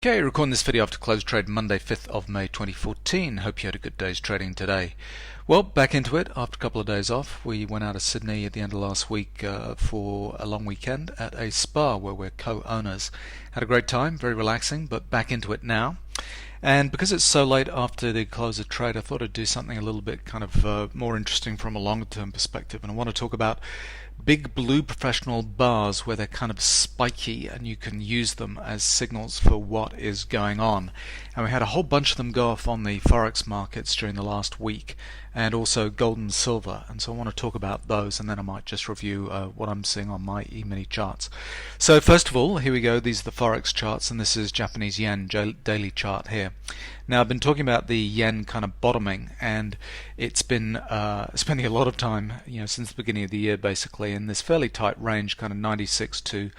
Okay, recording this video after close trade Monday 5th of May 2014. Hope you had a good day's trading today. Well, back into it after a couple of days off. We went out of Sydney at the end of last week for a long weekend at a spa where we're co-owners. Had a great time, very relaxing, but back into it now. And because it's so late after the close of trade, I thought I'd do something a little bit kind of more interesting from a longer term perspective. And I want to talk about big blue professional bars where they're kind of spiky and you can use them as signals for what is going on. And we had a whole bunch of them go off on the Forex markets during the last week, and also gold and silver. And so I want to talk about those, and then I might just review what I'm seeing on my E-mini charts. So first of all, here we go. These are the Forex charts, and this is Japanese yen daily chart here. Now, I've been talking about the yen kind of bottoming, and it's been spending a lot of time, since the beginning of the year, basically, in this fairly tight range, kind of 96 to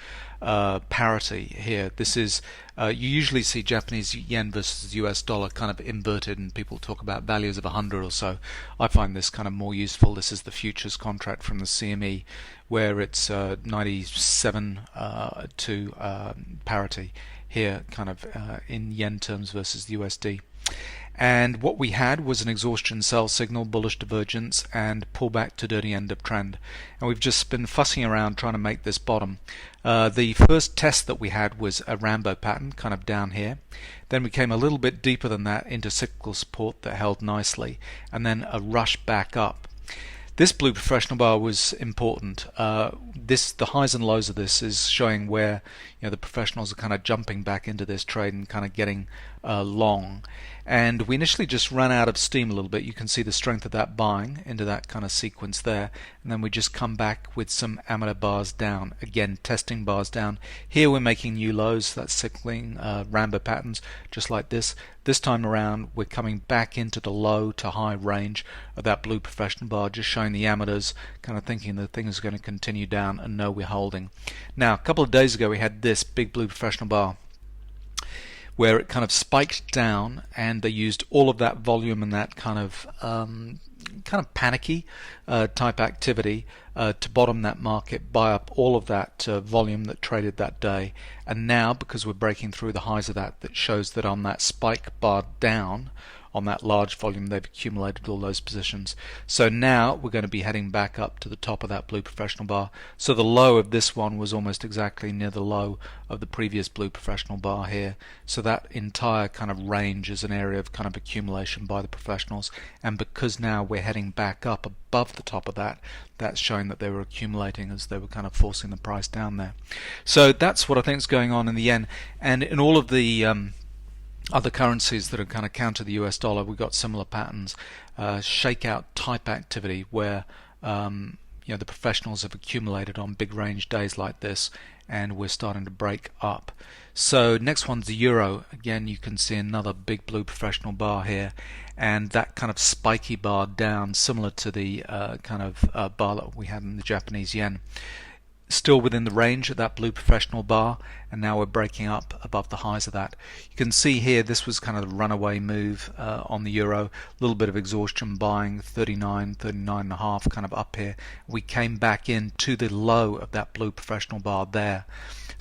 parity here. This is you usually see Japanese yen versus US dollar kind of inverted, and people talk about values of 100 or so. I find this kind of more useful. This is the futures contract from the CME, where it's 97 to parity here, kind of in yen terms versus the USD. And what we had was an exhaustion sell signal, bullish divergence, and pullback to dirty end of trend. And we've just been fussing around trying to make this bottom. The first test that we had was a Rambo pattern, kind of down here. Then we came a little bit deeper than that into cyclical support that held nicely, and then a rush back up. This blue professional bar was important. The highs and lows of this is showing where the professionals are kind of jumping back into this trade and kind of getting long. And we initially just ran out of steam a little bit. You can see the strength of that buying into that kind of sequence there. And then we just come back with some amateur bars down. Again, testing bars down. Here we're making new lows. That's cycling Rambo patterns, just like this. This time around, we're coming back into the low to high range of that blue professional bar, just showing the amateurs kind of thinking the thing is going to continue down, and no, we're holding. Now, a couple of days ago, we had this big blue professional bar where it kind of spiked down, and they used all of that volume and that kind of panicky type activity to bottom that market, buy up all of that volume that traded that day. And now, because we're breaking through the highs of that shows that on that spike bar down, on that large volume, they've accumulated all those positions. So now we're going to be heading back up to the top of that blue professional bar. So the low of this one was almost exactly near the low of the previous blue professional bar here. So that entire kind of range is an area of kind of accumulation by the professionals. And because now we're heading back up above the top of that, that's showing that they were accumulating as they were kind of forcing the price down there. So that's what I think is going on in the yen. And in all of the other currencies that are kind of counter the US dollar, we've got similar patterns, shakeout type activity where the professionals have accumulated on big range days like this, and we're starting to break up. So next one's the euro. Again, you can see another big blue professional bar here, and that kind of spiky bar down, similar to the kind of bar that we had in the Japanese yen. Still within the range of that blue professional bar, and now we're breaking up above the highs of that. You can see here this was kind of the runaway move on the euro, a little bit of exhaustion buying, 39, 39.5 kind of up here. We came back in to the low of that blue professional bar there.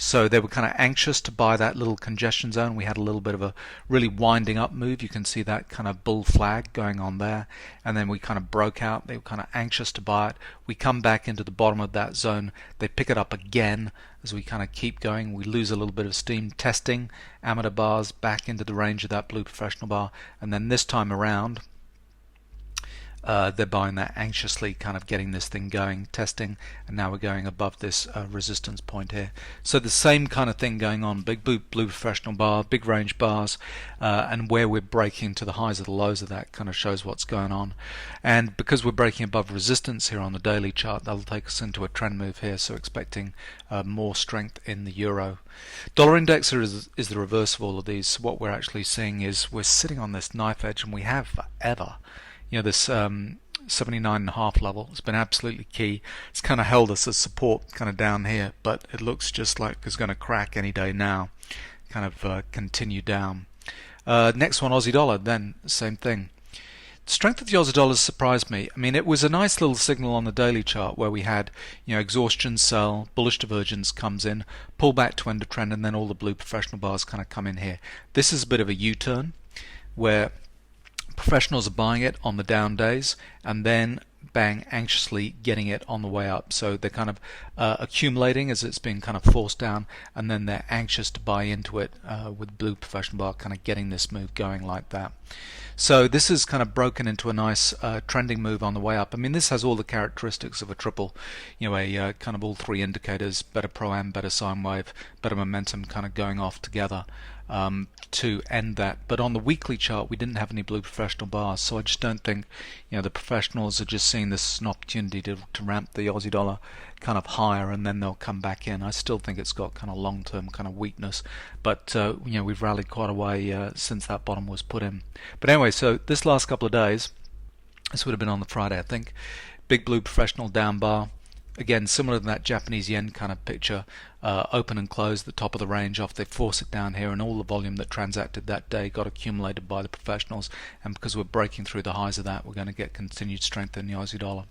So they were kind of anxious to buy that little congestion zone. We had a little bit of a really winding up move. You can see that kind of bull flag going on there, and then we kind of broke out. They were kind of anxious to buy it. We come back into the bottom of that zone. They pick it up again as we kind of keep going. We lose a little bit of steam, testing amateur bars back into the range of that blue professional bar, and then this time around they're buying that anxiously, kind of getting this thing going, testing, and now we're going above this resistance point here. So the same kind of thing going on, big blue professional bar, big range bars, and where we're breaking to the highs of the lows of that kind of shows what's going on. And because we're breaking above resistance here on the daily chart, that'll take us into a trend move here, so expecting more strength in the euro. Dollar index is the reverse of all of these. So what we're actually seeing is we're sitting on this knife edge, and we have forever. This 79.5 level has been absolutely key. It's kind of held us as support kind of down here, but it looks just like it's going to crack any day now, kind of continue down. Next one, Aussie dollar, then same thing. strength of the Aussie dollar surprised me. I mean, it was a nice little signal on the daily chart where we had, exhaustion, sell, bullish divergence comes in, pull back to end of trend, and then all the blue professional bars kind of come in here. This is a bit of a U-turn where professionals are buying it on the down days and then bang, anxiously getting it on the way up. So they're kind of accumulating as it's been kind of forced down, and then they're anxious to buy into it with blue professional bar kind of getting this move going like that. So this is kind of broken into a nice trending move on the way up. I mean, this has all the characteristics of a triple, a kind of all three indicators, better pro-am, better sine wave, better momentum kind of going off together to end that. But on the weekly chart we didn't have any blue professional bars, so I just don't think the professionals are just seeing this as an opportunity to ramp the Aussie dollar kind of higher, and then they'll come back in. I still think it's got kind of long-term kind of weakness, but we've rallied quite a way since that bottom was put in. But anyway, so this last couple of days, this would have been on the Friday I think, big blue professional down bar. Again, similar to that Japanese yen kind of picture, open and close the top of the range off. They force it down here, and all the volume that transacted that day got accumulated by the professionals. And because we're breaking through the highs of that, we're going to get continued strength in the Aussie dollar.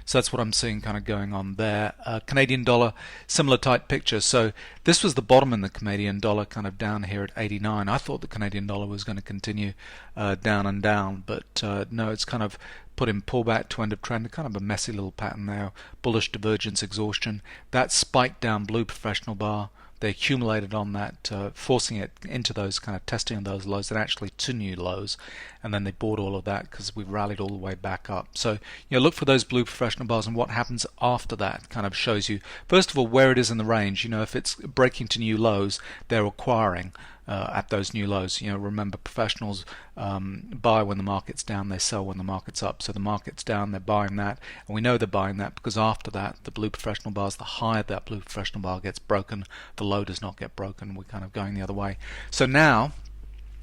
So that's what I'm seeing kind of going on there. Canadian dollar, similar type picture. So this was the bottom in the Canadian dollar, kind of down here at 89. I thought the Canadian dollar was going to continue down and down, but no, it's kind of put in pullback to end of trend, kind of a messy little pattern there. Bullish divergence, exhaustion. That spiked down blue professional bar. They accumulated on that, forcing it into those kind of testing of those lows, and actually to new lows, and then they bought all of that because we've rallied all the way back up. So look for those blue professional bars, and what happens after that kind of shows you, first of all, where it is in the range. If it's breaking to new lows, they're acquiring at those new lows. Remember, professionals buy when the market's down, they sell when the market's up. So the market's down, they're buying that, and we know they're buying that because after that, the blue professional bars, the higher that blue professional bar gets broken, the low does not get broken. We're kind of going the other way. So now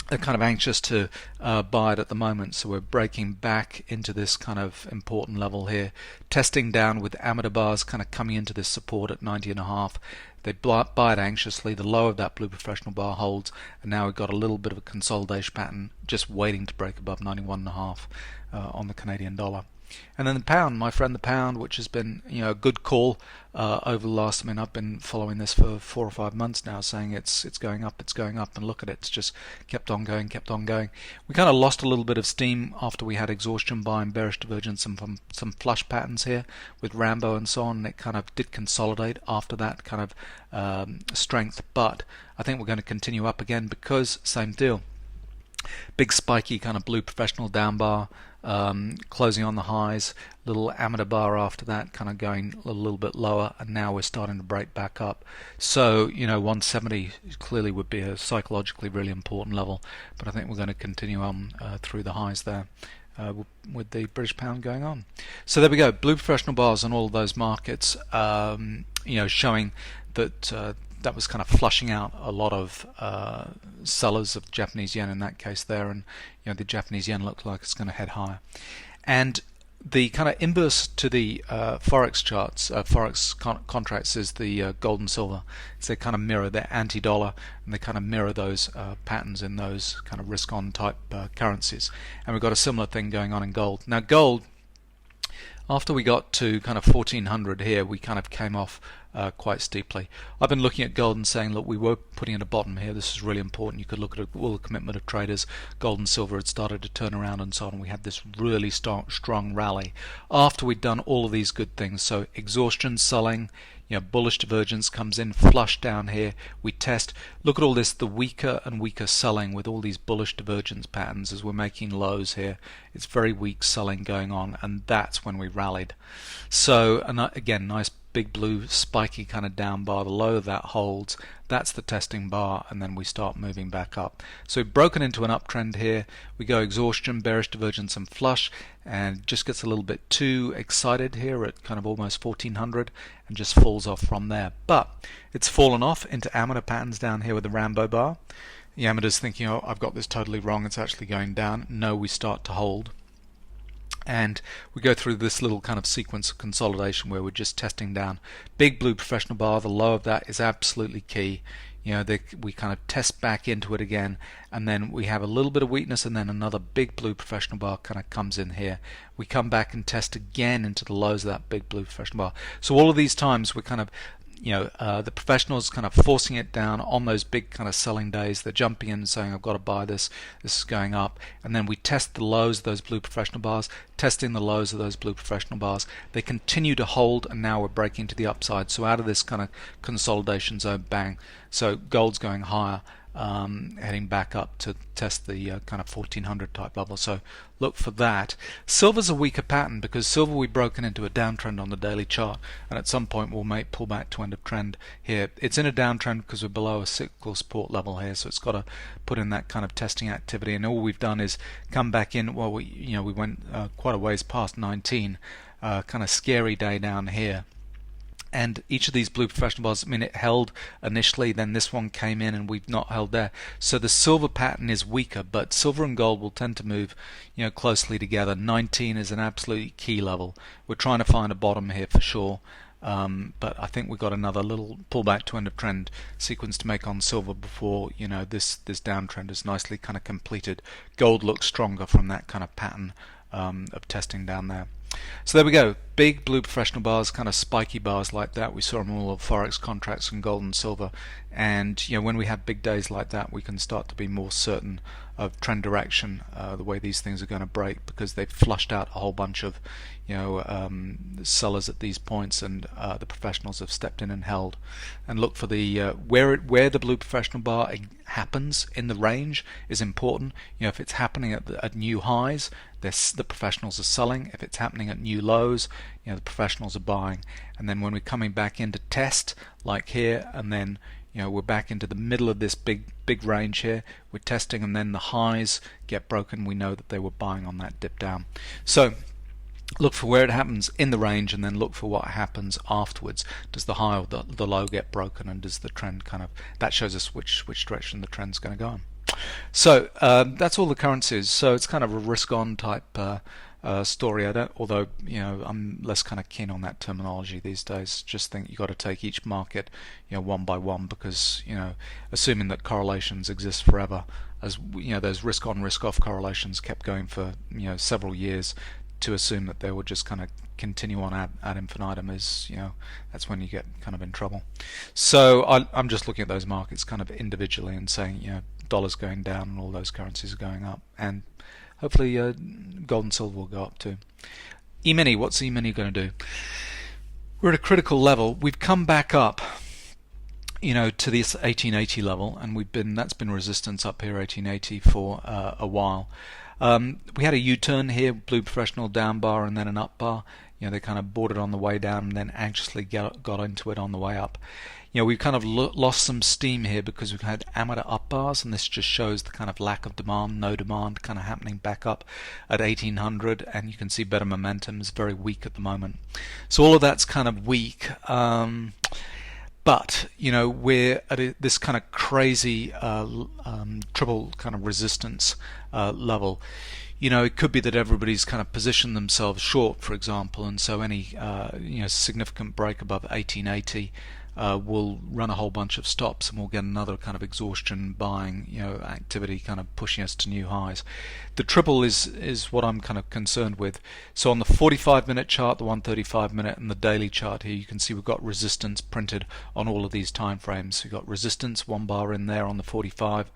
they're kind of anxious to buy it at the moment, so we're breaking back into this kind of important level here, testing down with amateur bars kind of coming into this support at 90.5. They buy it anxiously, the low of that blue professional bar holds, and now we've got a little bit of a consolidation pattern just waiting to break above 91.5 on the Canadian dollar. And then the pound, my friend, the pound, which has been a good call over the last. I've been following this for 4 or 5 months now, saying it's going up, and look at it, it's just kept on going. We kind of lost a little bit of steam after we had exhaustion buying, bearish divergence, and some flush patterns here with Rambo and so on, and it kind of did consolidate after that kind of strength. But I think we're going to continue up again because same deal. Big spiky kind of blue professional down bar, closing on the highs, little amateur bar after that, kind of going a little bit lower, and now we're starting to break back up. So 170 clearly would be a psychologically really important level, but I think we're going to continue on through the highs there with the British pound going on. So there we go, blue professional bars on all of those markets, showing that that was kind of flushing out a lot of sellers of Japanese yen in that case there, and the Japanese yen looked like it's going to head higher. And the kind of inverse to the Forex charts, Forex contracts, is the gold and silver. So they kind of mirror, they're anti-dollar, and they kind of mirror those patterns in those kind of risk-on type currencies. And we've got a similar thing going on in gold. Now gold, after we got to kind of 1400 here, we kind of came off quite steeply. I've been looking at gold and saying, look, we were putting at a bottom here. This is really important. You could look at all the commitment of traders. Gold and silver had started to turn around and so on. We had this really strong rally after we'd done all of these good things. So exhaustion, selling, bullish divergence comes in, flush down here. We test. Look at all this, the weaker and weaker selling with all these bullish divergence patterns as we're making lows here. It's very weak selling going on, and that's when we rallied. So, and again, nice big blue spiky kind of down bar. The low of that holds. That's the testing bar, and then we start moving back up. So we've broken into an uptrend here. We go exhaustion, bearish divergence, and flush, and just gets a little bit too excited here at kind of almost 1400 and just falls off from there. But it's fallen off into amateur patterns down here with the Rambo bar. The amateur's thinking, oh, I've got this totally wrong, it's actually going down. No, we start to hold. And we go through this little kind of sequence of consolidation where we're just testing down. Big blue professional bar, the low of that is absolutely key. we kind of test back into it again, and then we have a little bit of weakness, and then another big blue professional bar kind of comes in here. We come back and test again into the lows of that big blue professional bar. So all of these times we're kind of the professionals kind of forcing it down on those big kind of selling days. They're jumping in and saying, I've got to buy this, this is going up. And then we test the lows of those blue professional bars, testing the lows of those blue professional bars. They continue to hold, and now we're breaking to the upside. So out of this kind of consolidation zone, bang. So gold's going higher, heading back up to test the kind of 1400 type level. So look for that. Silver's a weaker pattern because silver we've broken into a downtrend on the daily chart, and at some point we'll pull back to end of trend here. It's in a downtrend because we're below a cyclical support level here, so it's got to put in that kind of testing activity. And all we've done is come back in. Well, we went quite a ways past 19, kind of scary day down here. And each of these blue professional bars, it held initially, then this one came in and we've not held there. So the silver pattern is weaker, but silver and gold will tend to move closely together. 19 is an absolutely key level. We're trying to find a bottom here for sure, but I think we've got another little pullback to end of trend sequence to make on silver before this downtrend is nicely kind of completed. Gold looks stronger from that kind of pattern of testing down there. So there we go, big blue professional bars, kind of spiky bars like that. We saw them all of Forex contracts and gold and silver, and when we have big days like that, we can start to be more certain of trend direction, the way these things are going to break, because they've flushed out a whole bunch of sellers at these points, and the professionals have stepped in and held. And look for the where the blue professional bar happens in the range is important. If it's happening at new highs, the professionals are selling. If it's happening at new lows, the professionals are buying. And then when we're coming back into test like here, and then we're back into the middle of this big range here, we're testing, and then the highs get broken, we know that they were buying on that dip down. So look for where it happens in the range, and then look for what happens afterwards. Does the high or the low get broken, and does the trend that shows us which direction the trend's going to go in. So that's all the currencies. So it's kind of a risk-on type story. Although I'm less kind of keen on that terminology these days. Just think you got to take each market, one by one, because assuming that correlations exist forever, as those risk-on, risk-off correlations kept going for several years. To assume that they will just kind of continue on ad infinitum is, that's when you get kind of in trouble. So I'm just looking at those markets kind of individually and saying, dollar's going down and all those currencies are going up, and hopefully gold and silver will go up too. E-mini, what's E-mini going to do? We're at a critical level. We've come back up, to this 1880 level, and that's been resistance up here, 1880 for a while. We had a U-turn here, blue professional down bar and then an up bar. They kind of bought it on the way down and then anxiously got into it on the way up. We've kind of lost some steam here because we've had amateur up bars, and this just shows the kind of lack of demand, no demand kind of happening back up at 1800, and you can see better momentum is very weak at the moment. So all of that's kind of weak. But we're at this kind of crazy triple kind of resistance level. It could be that everybody's kind of positioned themselves short, for example, and so any significant break above 1880 will run a whole bunch of stops, and we'll get another kind of exhaustion buying activity kind of pushing us to new highs. The triple is what I'm kind of concerned with. So on the 45-minute chart, the 135-minute, and the daily chart here, you can see we've got resistance printed on all of these time frames. So you've got resistance, one bar in there on the 45.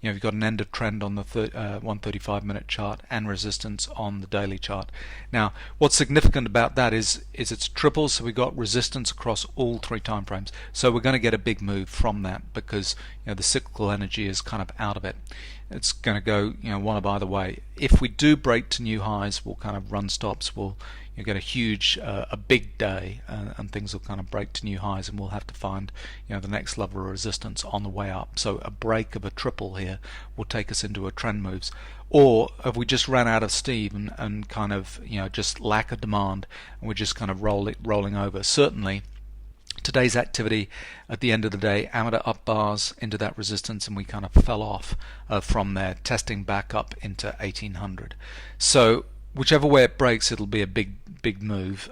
You've got an end of trend on the 135-minute chart, and resistance on the daily chart. Now, what's significant about that is it's triple, so we've got resistance across all three time frames. So we're going to get a big move from that because the cyclical energy is kind of out of it. It's going to go one of either way. If we do break to new highs, we'll kind of run stops. We'll get a huge, a big day, and things will kind of break to new highs, and we'll have to find the next level of resistance on the way up. So a break of a triple here will take us into a trend moves. Or have we just ran out of steam and kind of just lack of demand, and we're just kind of rolling over? Certainly today's activity at the end of the day, amateur up bars into that resistance, and we kind of fell off from there, testing back up into 1800. So whichever way it breaks, it'll be a big move.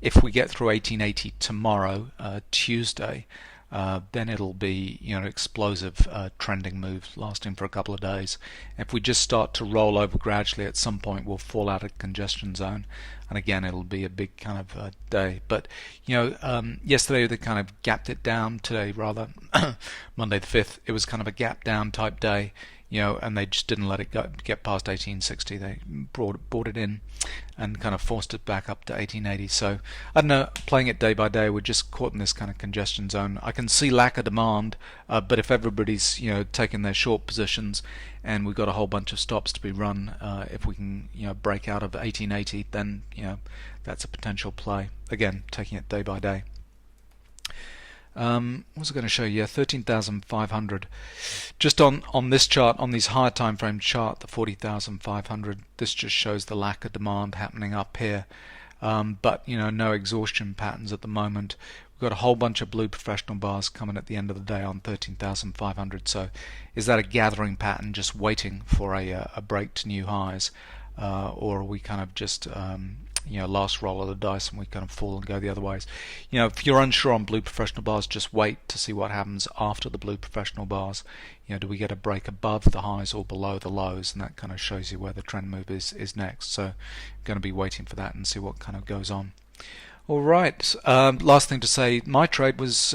If we get through 1880 tomorrow, Tuesday, then it'll be explosive trending move lasting for a couple of days. If we just start to roll over gradually, at some point we'll fall out of congestion zone, and again it'll be a big kind of day. But yesterday they kind of gapped it down. Today, rather, Monday the 5th, it was kind of a gap down type day. And they just didn't let it get past 1860. They brought it in and kind of forced it back up to 1880. So I don't know, playing it day by day, we're just caught in this kind of congestion zone. I can see lack of demand, but if everybody's taking their short positions and we've got a whole bunch of stops to be run, if we can break out of 1880, then that's a potential play. Again, taking it day by day. What was I going to show you? 13,500. Just on this chart, on these higher time frame chart, the 40,500, this just shows the lack of demand happening up here. But no exhaustion patterns at the moment. We've got a whole bunch of blue professional bars coming at the end of the day on 13,500. So is that a gathering pattern just waiting for a break to new highs, or are we kind of just last roll of the dice and we kind of fall and go the other ways? If you're unsure on blue professional bars, just wait to see what happens after the blue professional bars. Do we get a break above the highs or below the lows, and that kind of shows you where the trend move is next. So I'm going to be waiting for that and see what kind of goes on. Alright, last thing to say, my trade was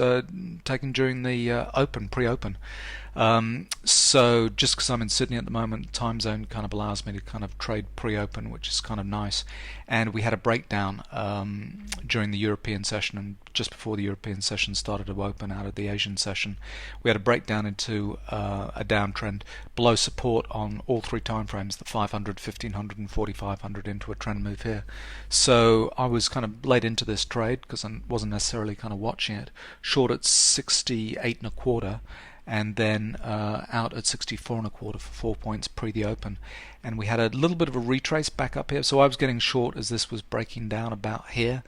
taken during the pre-open. So just because I'm in Sydney at the moment, time zone kind of allows me to kind of trade pre-open, which is kind of nice. And we had a breakdown during the European session, and just before the European session started to open out of the Asian session, we had a breakdown into a downtrend below support on all three time frames, the 500, 1500 and 4500, into a trend move here. So I was kind of late into this trade because I wasn't necessarily kind of watching it. Short at 68 and a quarter, and then out at 64 and a quarter for 4 points pre the open, and we had a little bit of a retrace back up here. So I was getting short as this was breaking down about here.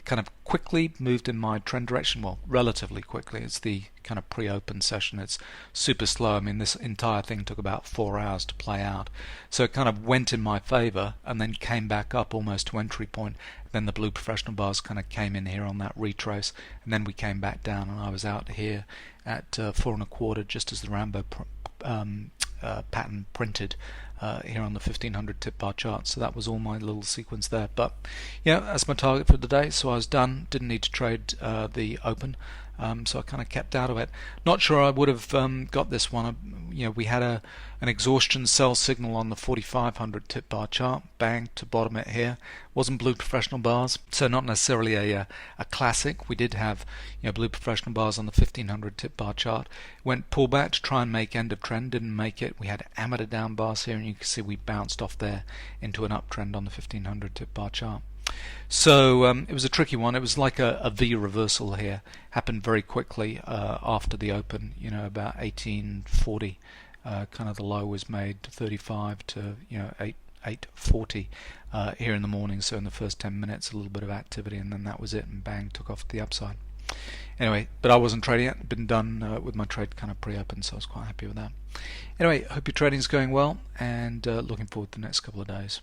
Kind of quickly moved in my trend direction, well, relatively quickly. It's the kind of pre-open session, it's super slow. I mean, this entire thing took about 4 hours to play out, so it kind of went in my favor and then came back up almost to entry point. Then the blue professional bars kind of came in here on that retrace, and then we came back down, and I was out here at 4 and a quarter just as the Rambo pattern printed here on the 1500 tip bar chart. So that was all my little sequence there. But that's my target for the day, so I was done. Didn't need to trade the open, so I kind of kept out of it. Not sure I would have got this one. We had an exhaustion sell signal on the 4500 tip bar chart. Bang, to bottom it here. Wasn't blue professional bars, so not necessarily a classic. We did have blue professional bars on the 1500 tip bar chart. Went pullback to try and make end of trend, didn't make it. We had amateur down bars here, and you can see we bounced off there into an uptrend on the 1500 tip bar chart. So it was a tricky one. It was like a V reversal here. Happened very quickly after the open. About 1840. Kind of the low was made 35 to 840 here in the morning. So in the first 10 minutes, a little bit of activity, and then that was it, and bang, took off to the upside. Anyway, but I wasn't trading it. Been done with my trade kind of pre-open, so I was quite happy with that. Anyway, hope your trading's going well, and looking forward to the next couple of days.